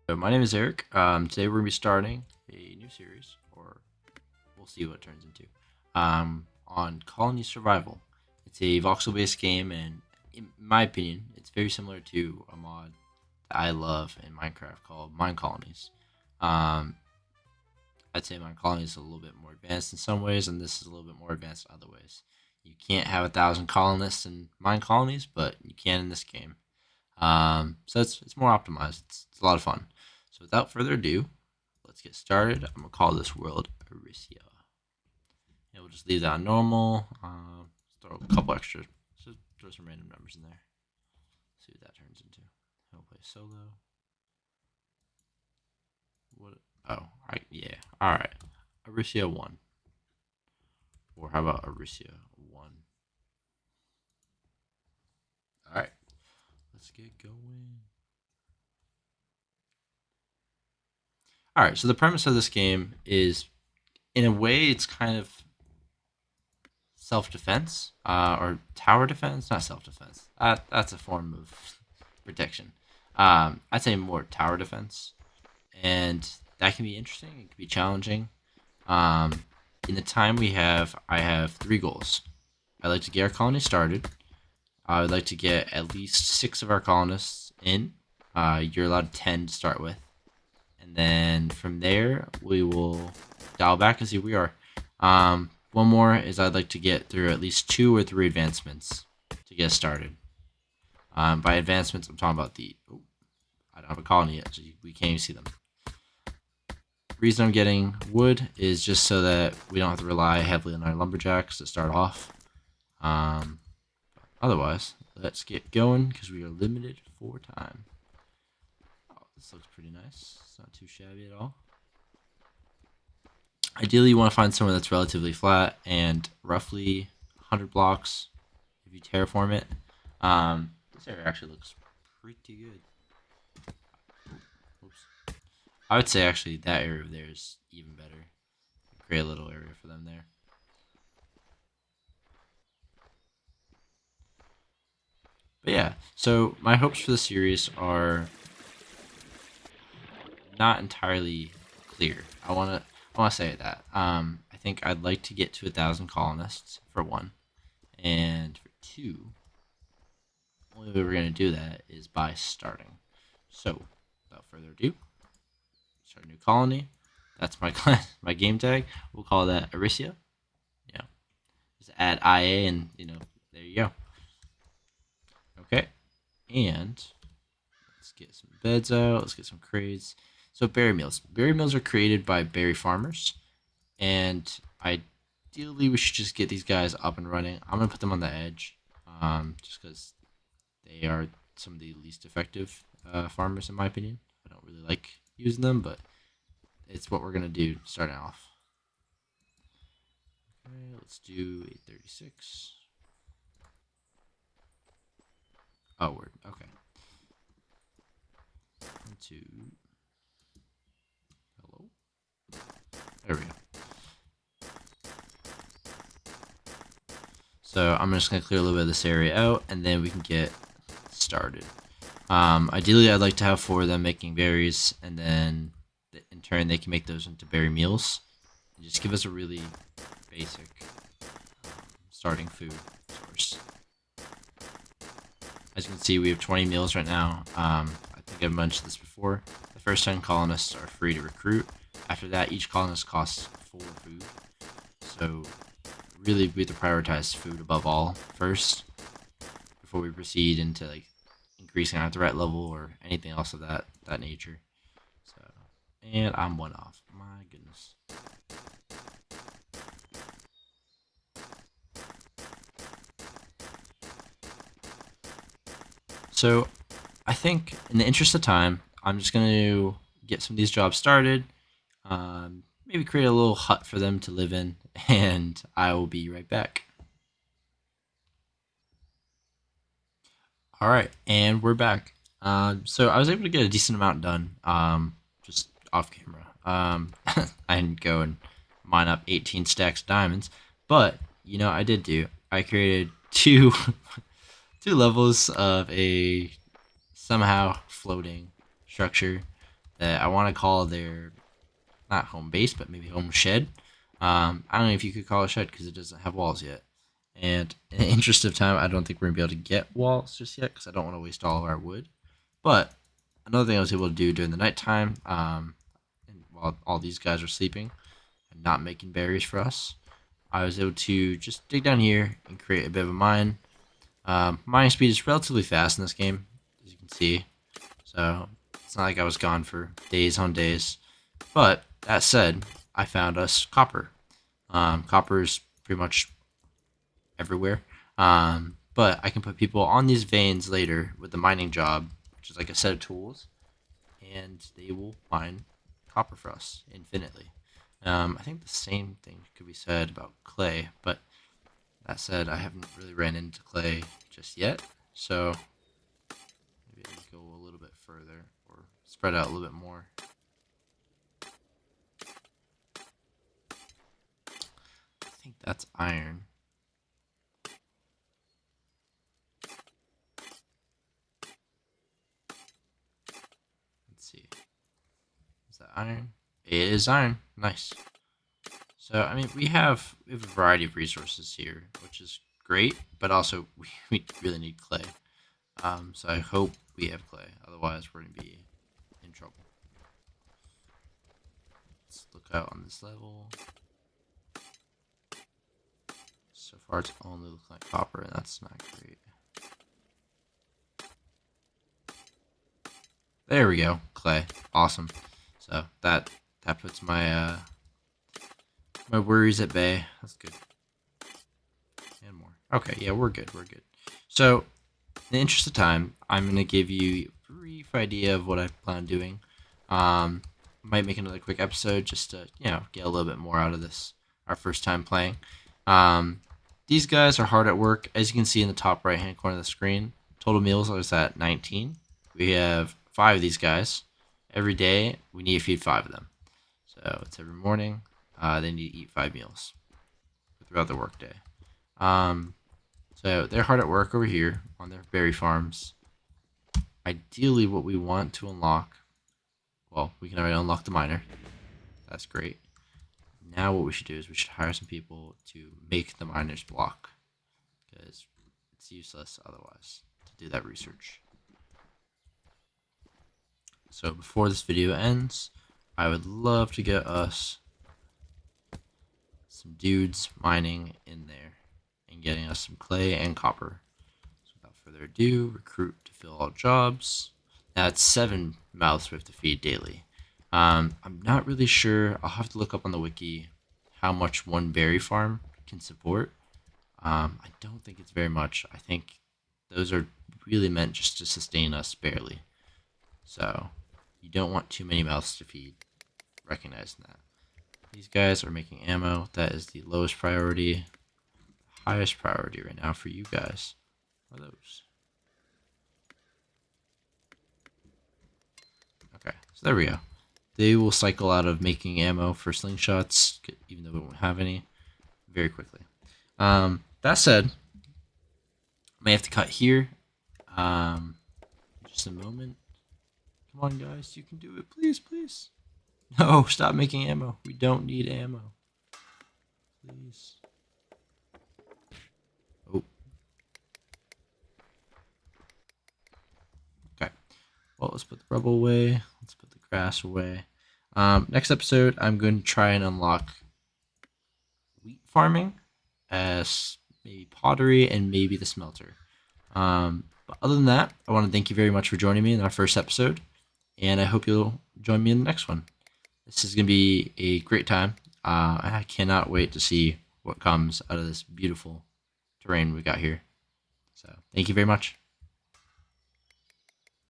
So my name is Eric. Today we're gonna be starting a new series, or we'll see what it turns into, on Colony Survival. It's a voxel-based game, and in my opinion, it's very similar to a mod that I love in Minecraft called Mine Colonies. Um, I'd say Mine Colonies is a little bit more advanced in some ways, and this is a little bit more advanced in other ways. You can't have 1,000 colonists in Mine Colonies, but you can in this game. So it's more optimized. It's a lot of fun. So without further ado, let's get started. I'm gonna call this world Aricia. And we'll just leave that on normal. Throw a couple extra. Just throw some random numbers in there. See what that turns into. I'll play solo. What? Oh, yeah. All right. Aricia 1. Or how about Aricia 1? All right. Let's get going. All right. So the premise of this game is, in a way, it's kind of self defense or tower defense. Not self defense. That's a form of protection. I'd say more tower defense, and that can be interesting. It can be challenging. Um, in the time we have, I have three goals. I'd like to get our colony started. I would like to get at least 6 of our colonists in. You're allowed 10 to start with, and then from there we will dial back and see where we are. One more is I'd like to get through at least 2 or 3 advancements to get started. By advancements, I'm talking about the. Oh, I don't have a colony yet, so we can't even see them. Reason I'm getting wood is just so that we don't have to rely heavily on our lumberjacks to start off. Otherwise, let's get going because we are limited for time. Oh, this looks pretty nice. It's not too shabby at all. Ideally, you want to find somewhere that's relatively flat and roughly 100 blocks if you terraform it. This area actually looks pretty good. Oops. I would say actually that area over there is even better. Create a little area for them there. But yeah, so my hopes for the series are not entirely clear. I wanna say that. I think I'd like to get to 1,000 colonists for one, and for two, the only way we're gonna do that is by starting. So, without further ado, start a new colony. That's my my game tag. We'll call that Aricia. Yeah, just add IA, and there you go. Okay, and let's get some beds out. Let's get some crates. So berry meals. Berry meals are created by berry farmers, and ideally we should just get these guys up and running. I'm gonna put them on the edge, just because they are some of the least effective farmers in my opinion. I don't really like using them, but it's what we're gonna do starting off. Okay, let's do 836. Oh, word. Okay. 1, 2. Hello. There we go. So I'm just gonna clear a little bit of this area out, and then we can get started. Ideally, I'd like to have 4 of them making berries, and then in turn they can make those into berry meals, and just give us a really basic starting food source. As you can see, we have 20 meals right now. I think I've mentioned this before. The first 10 colonists are free to recruit. After that, each colonist costs 4 food. So really, we have to prioritize food above all first before we proceed into like increasing our threat level or anything else of that nature. So, and I'm 1 off. My goodness. So, I think in the interest of time, I'm just gonna get some of these jobs started. Maybe create a little hut for them to live in, and I will be right back. All right, and we're back. So I was able to get a decent amount done, just off camera. I didn't go and mine up 18 stacks of diamonds, but I did do. I created two two levels of a somehow floating structure that I want to call their not home base, but maybe home shed. I don't know if you could call it a shed because it doesn't have walls yet. And in the interest of time, I don't think we're gonna be able to get walls just yet because I don't want to waste all of our wood. But another thing I was able to do during the nighttime, and while all these guys are sleeping and not making berries for us, I was able to just dig down here and create a bit of a mine. Mining speed is relatively fast in this game, as you can see. So it's not like I was gone for days on days. But that said, I found us copper. Copper is pretty much everywhere. But I can put people on these veins later with the mining job, which is like a set of tools, and they will mine copper for us infinitely. I think the same thing could be said about clay, but that said, I haven't really ran into clay just yet, so maybe I can go a little bit further or spread out a little bit more. I think that's iron. Let's see. Is that iron? It is iron. Nice. So, I mean, we have a variety of resources here, which is great, but also we really need clay. So I hope we have clay, otherwise we're going to be in trouble. Let's look out on this level. So far it's only looking like copper, and that's not great. There we go, clay. Awesome. So that puts my my worries at bay. That's good. And more. Okay, yeah, we're good. We're good. So, in the interest of time, I'm gonna give you a brief idea of what I plan on doing. Might make another quick episode just to get a little bit more out of this. Our first time playing. These guys are hard at work, as you can see in the top right hand corner of the screen. Total meals is at 19. We have 5 of these guys. Every day we need to feed 5 of them. So it's every morning. They need to eat 5 meals throughout the workday. So they're hard at work over here on their berry farms. Ideally, what we want to unlock, well, we can already unlock the miner. That's great. Now what we should do is we should hire some people to make the miner's block, because it's useless otherwise to do that research. So before this video ends, I would love to get us some dudes mining in there and getting us some clay and copper. So without further ado, recruit to fill all jobs. That's 7 mouths we have to feed daily. I'm not really sure. I'll have to look up on the wiki how much one berry farm can support. I don't think it's very much. I think those are really meant just to sustain us barely. So you don't want too many mouths to feed. Recognizing that. These guys are making ammo. That is the lowest priority. The highest priority right now for you guys are those. Okay, so there we go. They will cycle out of making ammo for slingshots, even though we won't have any, very quickly. That said, I may have to cut here. Just a moment. Come on, guys, you can do it. Please, please. No, stop making ammo. We don't need ammo. Please. Oh. Okay. Well, let's put the rubble away. Let's put the grass away. Next episode, I'm going to try and unlock wheat farming, as maybe pottery, and maybe the smelter. But other than that, I want to thank you very much for joining me in our first episode, and I hope you'll join me in the next one. This is going to be a great time. I cannot wait to see what comes out of this beautiful terrain we got here. So thank you very much.